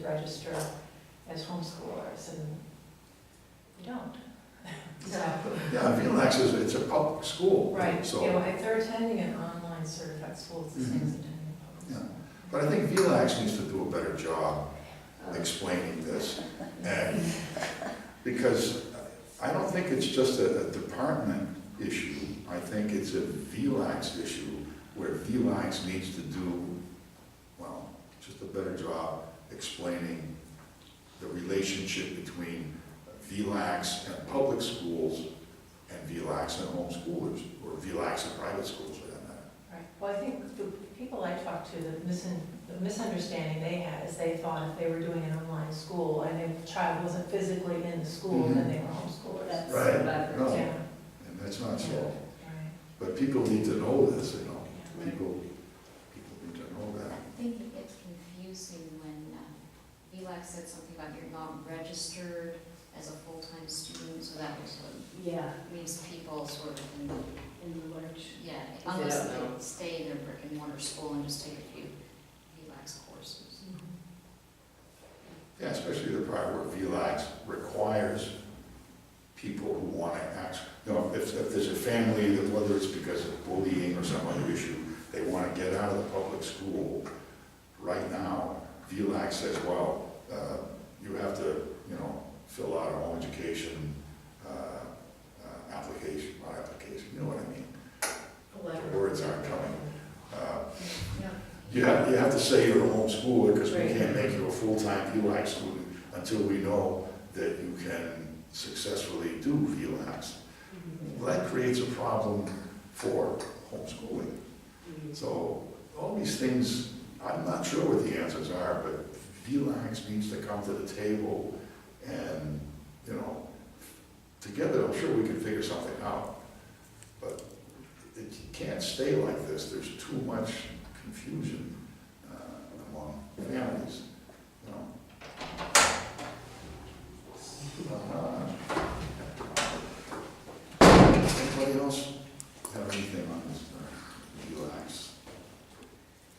register as homeschoolers, and we don't. So, Yeah, VLAX it's a public school. right, So, you know, if they're attending an online certified school, it's the same as attending a public yeah. school. But I think VLAX needs to do a better job explaining this. And because I don't think it's just a department issue. I think it's a VLAX issue where VLAX needs to do, well, just a better job explaining the relationship between VLAX and public schools and VLAX and homeschoolers, or VLAX and private schools for that matter. Right, well, I think the people I talked to, the misunderstanding they had is they thought if they were doing an online school and the child wasn't physically in the school, then they were homeschoolers. That's Right. what I've heard. No. Yeah, And that's not so. right. But people need to know this, you know. Right. People need to know that. I think it gets confusing when VLAC said something about you're not registered as a full-time student, so that was what Yeah, leaves people sort of in the, in the lurch. yeah, they unless don't know. they stay in their brick and mortar school and just take a few VLAX courses. Yeah, especially the part where VLAX requires people who want to ask, you know, if there's a family that, whether it's because of bullying or some other issue, they want to get out of the public school, right now, VLAX says, well, you have to, you know, fill out a home education application, not application, you know what I mean? The words aren't coming. You have to say you're a homeschooler because we Right. can't make you a full-time VLAX student until we know that you can successfully do VLAX. Well, that creates a problem for homeschooling. So all these things, I'm not sure what the answers are, but VLAX needs to come to the table and, you know, together I'm sure we can figure something out. But it can't stay like this. There's too much confusion among families, you know. Anybody else have anything on this VLAX?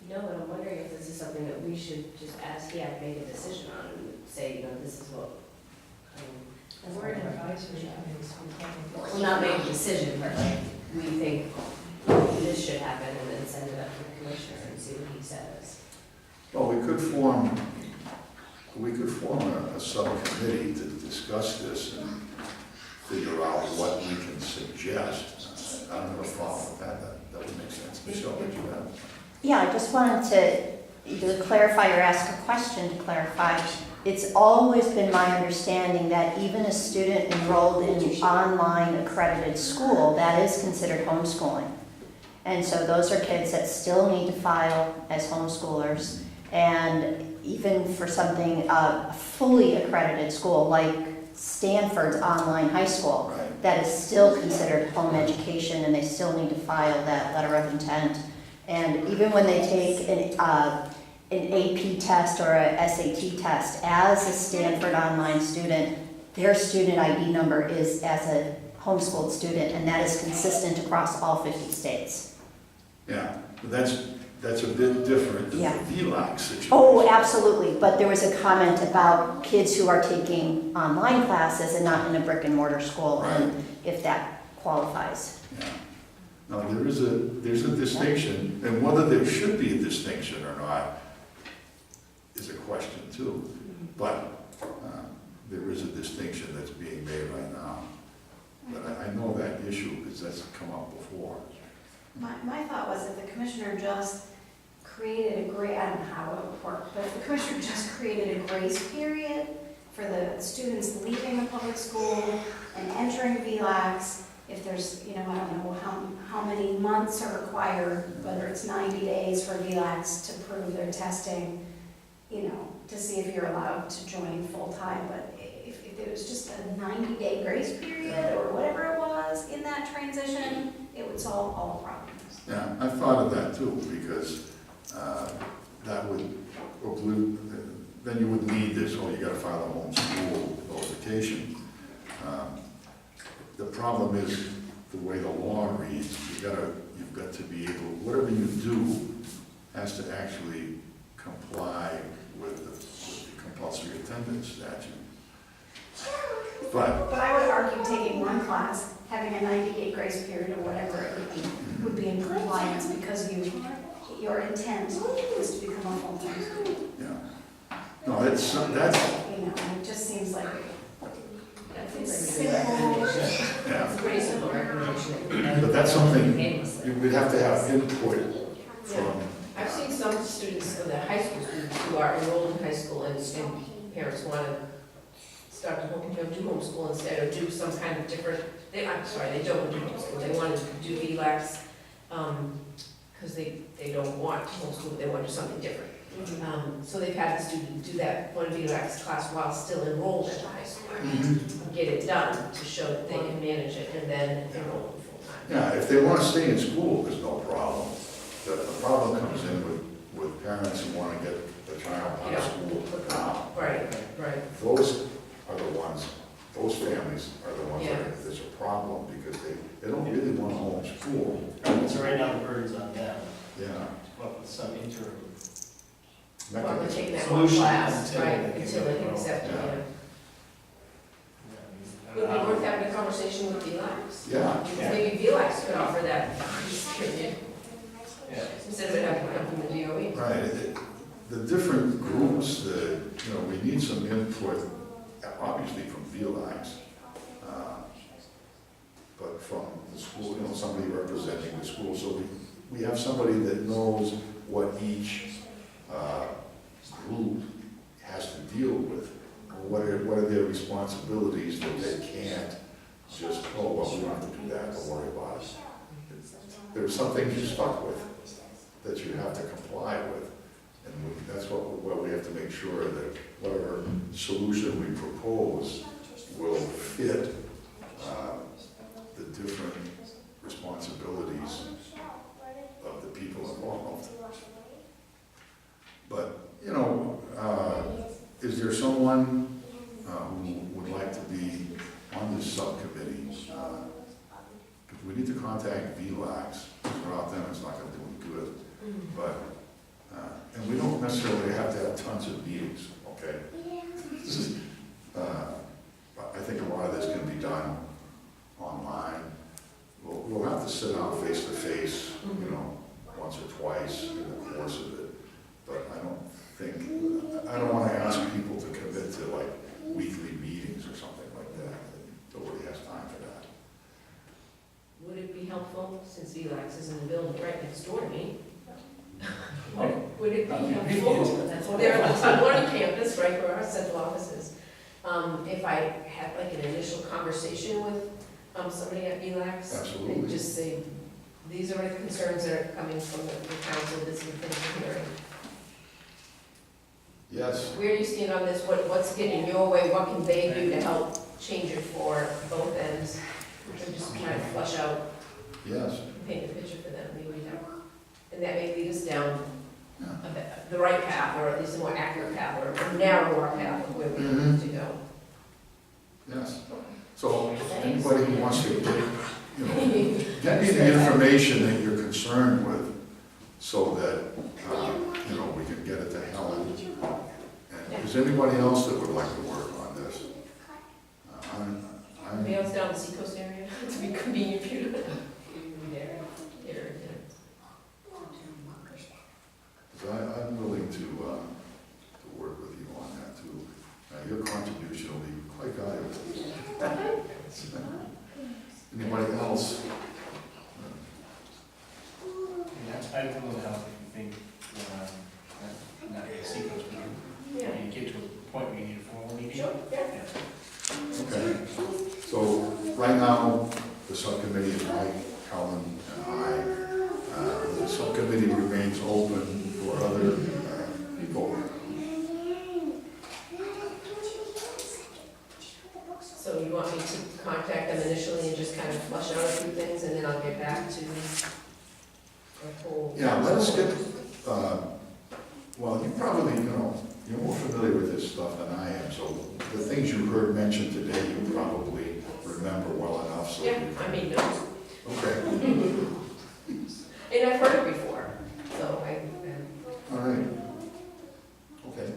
No, but I'm wondering if this is something that we should just ask HEAC, make a decision on, and say, you know, this is what. And we're an advisory committee, so we can't. Well, not make a decision, but like, we think this should happen, and then send it up to the commissioner and see what he says. Well, we could form a subcommittee to discuss this and figure out what we can suggest. I don't have a problem with that. That would make sense. Michelle, did you have? Yeah, I just wanted to either clarify or ask a question to clarify. It's always been my understanding that even a student enrolled in an online accredited school, that is considered homeschooling. And so those are kids that still need to file as homeschoolers. And even for something, a fully accredited school like Stanford's online high school, Right. that is still considered home education, and they still need to file that letter of intent. And even when they take an AP test or a SAT test, as a Stanford online student, their student ID number is as a homeschooled student, and that is consistent across all 50 states. Yeah, but that's a bit different than Yeah. the VLAX situation. Oh, absolutely, but there was a comment about kids who are taking online classes and not in a brick and mortar school, and if that qualifies. Yeah. Now, there's a distinction, and whether there should be a distinction or not is a question too. But there is a distinction that's being made right now. But I know that issue because that's come up before. My thought was if the commissioner just created I don't know how it would work, but if the commissioner just created a grace period for the students leaving the public school and entering VLAX, if there's, I don't know how many months are required, whether it's 90 days for VLAX to prove their testing, to see if you're allowed to join full-time, but if there was just a 90-day grace period or whatever it was in that transition, it would solve all problems. Yeah, I thought of that too, because that would occlude, then you would need this, you gotta file a homeschool notification. The problem is the way the law reads, you've got to be able, whatever you do has to actually comply with the compulsory attendance statute. But, But I would argue taking one class, having a 90-day grace period or whatever it would be in compliance because your intent is to become a full-time student. yeah. No, that's, You know, and it just seems like it's simple. yeah. It's a pretty simple recommendation. But that's something, Painlessly. we'd have to have input from, I've seen some students, the high school students who are enrolled in high school and parents want to start to do homeschool instead, or do some kind of different, I'm sorry, they don't want to do homeschool, they want to do VLAX, because they don't want to homeschool, but they want to do something different. So they've had the student do that one VLAX class while still enrolled at the high school, get it done to show that they can manage it, and then enroll them full-time. yeah, if they want to stay in school, there's no problem. The problem comes in with parents who want to get the child out of school now. Right, right. Those are the ones, those families are the ones Yeah. that there's a problem because they don't really want to homeschool. So right now the burden's on them, Yeah. to come up with some interim. Well, they're mechanism. taking that one Solution class, until right, they can until they can grow. accept it, Yeah. yeah. Would it be worth having a conversation with VLAX? Yeah, Because maybe VLAX could offer that period, Yeah. instead of it having to come from the DOE. right. The different groups, we need some input, obviously from VLAX, but from the school, somebody representing the school. So we have somebody that knows what each group has to deal with. What are their responsibilities that they can't just, oh, well, we don't have to do that, don't worry about it. There's some things you're stuck with that you have to comply with. And that's what we have to make sure that whatever solution we propose will fit the different responsibilities of the people involved. But, is there someone who would like to be on this subcommittee? Because we need to contact VLAX. Without them, it's not going to do any good. But, and we don't necessarily have to have tons of meetings, okay? I think a lot of this can be done online. We'll have to sit down face to face, once or twice in the course of it. But I don't want to ask people to commit to like weekly meetings or something like that. Nobody has time for that. Would it be helpful, since VLAX is in the building right next door to me? Would it be helpful? That's what They're on one campus, right, where our central office is. If I had like an initial conversation with somebody at VLAX? Absolutely. And just say, these are the concerns that are coming from the council, this is the things we're hearing. Yes, Where do you stand on this? What's getting your way? What can they do to help change it for both ends? And just try to flush out, yes, paint a picture for them, maybe that. And that may lead us down yeah. the right path, or at least a more accurate path, or a narrower path of where we need to go. Yes. So anybody who wants to get me the information that you're concerned with so that, we can get it to Helen. And is there anybody else that would like to work on this? Anybody else down the seacoast area? To be convenient for you. I'm willing to work with you on that too. Your contribution will be quite valuable. Anybody else? I don't know how you think, not a sequence, but you get to a point where you need a formal meeting. Sure, yeah. Okay. So right now, the subcommittee is Mike, Helen, and I. The subcommittee remains open for other people. So you want me to contact them initially and just kind of flush out a few things, and then I'll get back to a whole. Yeah, let's get, well, you probably, you're more familiar with this stuff than I am, so the things you heard mentioned today, you probably remember well enough, so. Yeah, I mean, no. Okay, And I've heard it before, so all right. Okay.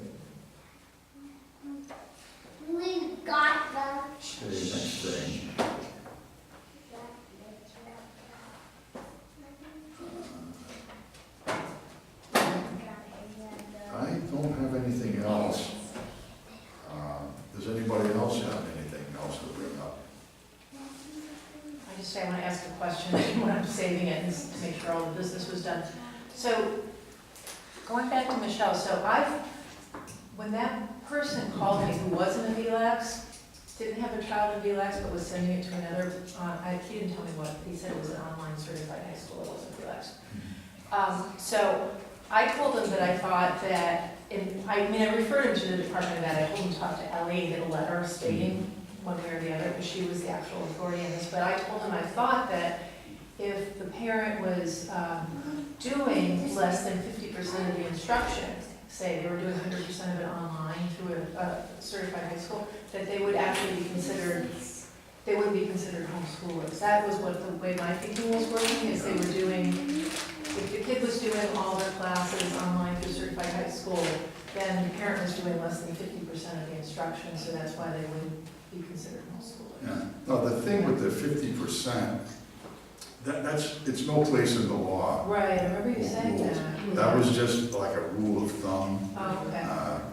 ask a question when I'm saving it, and to make sure all the business was done. So, going back to Michelle, when that person called me who wasn't a VLAX, didn't have a child in VLAX, but was sending it to another, he didn't tell me what, he said it was an online certified high school, it wasn't VLAX. So, I told him that I thought that, I referred him to the Department of Ed, I told him to talk to Ellie and get a letter stating one way or the other, because she was the actual authority in this, but I told him I thought that if the parent was doing less than 50% of the instruction, say they were doing 100% of it online through a certified high school, that they would actually be considered, they wouldn't be considered homeschoolers. That was what the way my thinking was working, is they were doing, if the kid was doing all their classes online through certified high school, then the parent was doing less than 50% of the instruction, so that's why they wouldn't be considered homeschoolers. Yeah, no, the thing with the 50%, it's no place in the law. Right, I remember you saying that. That was just like a rule of thumb Oh, okay.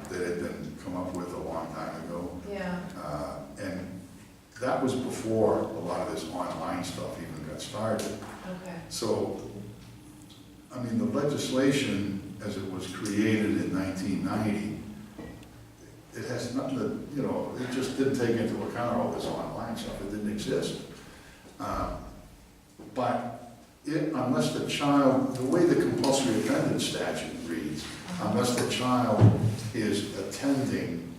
that had been come up with a long time ago. Yeah, And that was before a lot of this online stuff even got started. okay. So, I mean, the legislation as it was created in 1990, it has nothing to, it just didn't take into account all this online stuff. It didn't exist. But unless the child, the way the compulsory attendance statute reads, unless the child is attending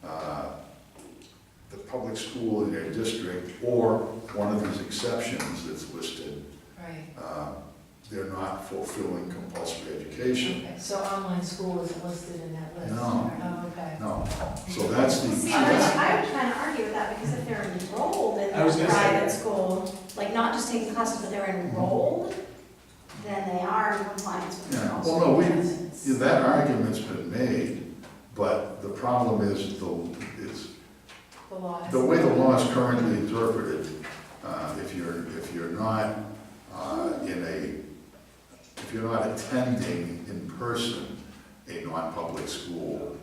the public school in their district or one of these exceptions that's listed, Right. they're not fulfilling compulsory education. Okay, so online school isn't listed in that list? No. Oh, okay. No, so that's the. See, I would kind of argue with that, because if they're enrolled in I was a gonna say private that. school, like not just taking classes, but they're enrolled, then they are in compliance with the Yeah, rules. well, no, that argument's been made, but the problem is The law has. the way the law is currently interpreted, if you're not if you're not attending in person a non-public school,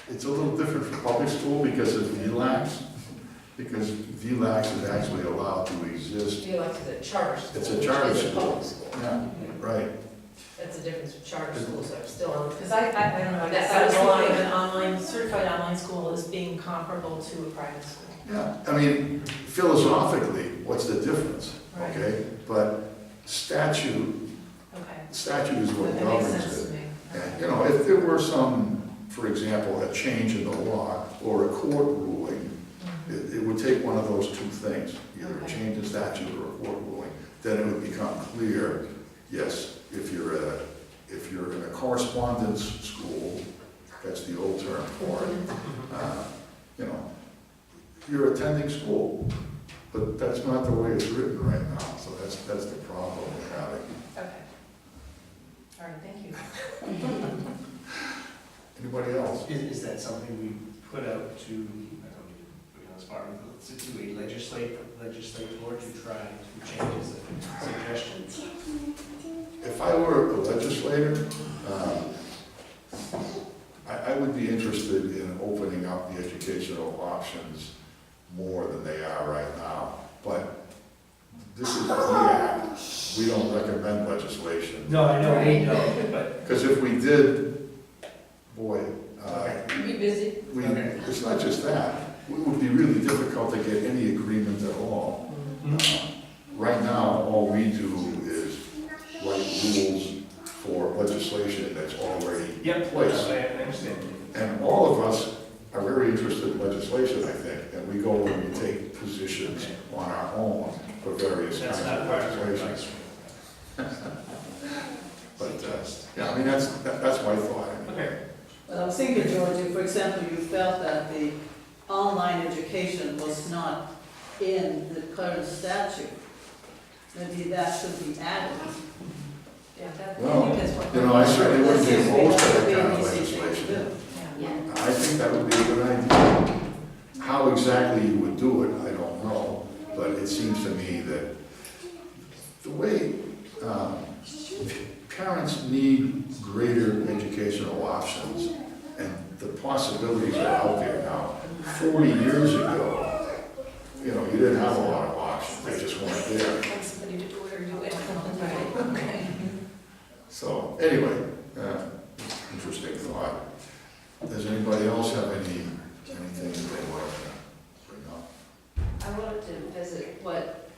it's a little different for public school because of VLAX, because VLAX is actually allowed to exist. VLAX is a charter school. It's a charter which is school. public school. Yeah, right. That's the difference with charter schools, I'm still on. Because I don't know, I guess I was thinking of an online, certified online school as being comparable to a private school. Yeah, I mean, philosophically, what's the difference, Right. okay? But statute is what That makes governs sense it. to me. And, if there were some, for example, a change in the law or a court ruling, it would take one of those two things, either a Okay. change in statute or a court ruling, then it would become clear, yes, if you're in a correspondence school, that's the old term for it, you're attending school, but that's not the way it's written right now, so that's the problem we're having. Okay. All right, thank you. Anybody else? Is that something we put out to, I don't need to put you on the spot, to a legislator to try to change as a suggestion? If I were a legislator, I would be interested in opening up the educational options more than they are right now. But this is HEAC. We don't recommend legislation. No, I know, we know, but. Because if we did, boy, Be busy. Okay. it's not just that. It would be really difficult to get any agreement at all. Right now, all we do is write rules for legislation that's already in place. I understand. And all of us are very interested in legislation, I think, and we go and we take positions on our own for various kinds That's not of part of the legislation. advice. But, yeah, I mean, that's my thought. Okay. Well, I was thinking, George, if, for example, you felt that the online education was not in the current statute, maybe that should be added. Yeah, that, Well, I think that's what. I certainly wouldn't be That seems to opposed to be that kind an of easy thing to legislation. do. Yeah. I think that would be a good idea. How exactly you would do it, I don't know, but it seems to me that the way parents need greater educational options, and the possibilities are out there now. 40 years ago, you didn't have a lot of options. There So, anyway, interesting thought. Does anybody else have anything that they want to bring up? I wanted to visit what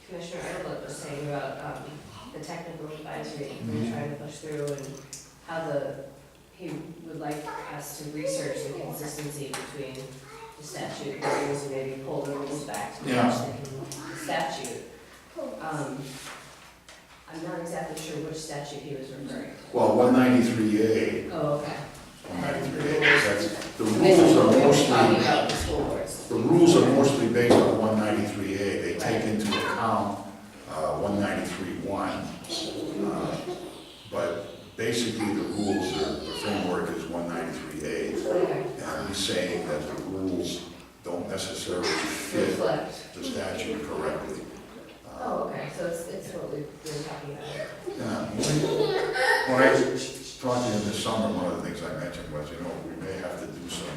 Commissioner Edelman was saying about the technical advisory we're trying to push through and how he would like us to research the consistency between the statute and the rules and maybe pull the rules back to match the statute. I'm not exactly sure which statute he was referring to. Well, 193A, Oh, okay. 193A, that's, the This is rules are what we were talking mostly, about the school boards. the rules are mostly based on 193A. They take into account 193.1. But basically, the rules are, the framework is 193A. Okay. And he's saying that the rules don't necessarily fit Reflect. the statute correctly. Oh, okay, so it's what we were talking about. Yeah. When I talked to him this summer, one of the things I mentioned was, we may have to do some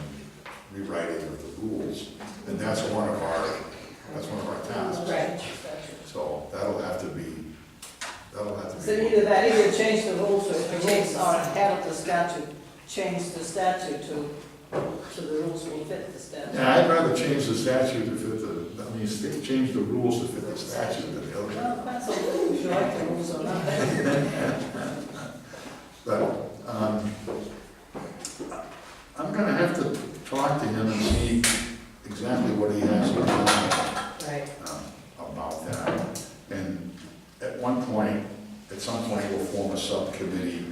rewriting of the rules, and that's one of our tasks. Right. So So that'll have to be. either that, either change the rules, or if the rules are ahead of the statute, change the statute to the rules will fit the statute. Yeah, I'd rather change the statute to fit change the rules to fit the statute than the other. Well, depends on if you like the rules or not. But I'm gonna have to talk to him and see exactly what he has in mind Right. about that. And at some point, we'll form a subcommittee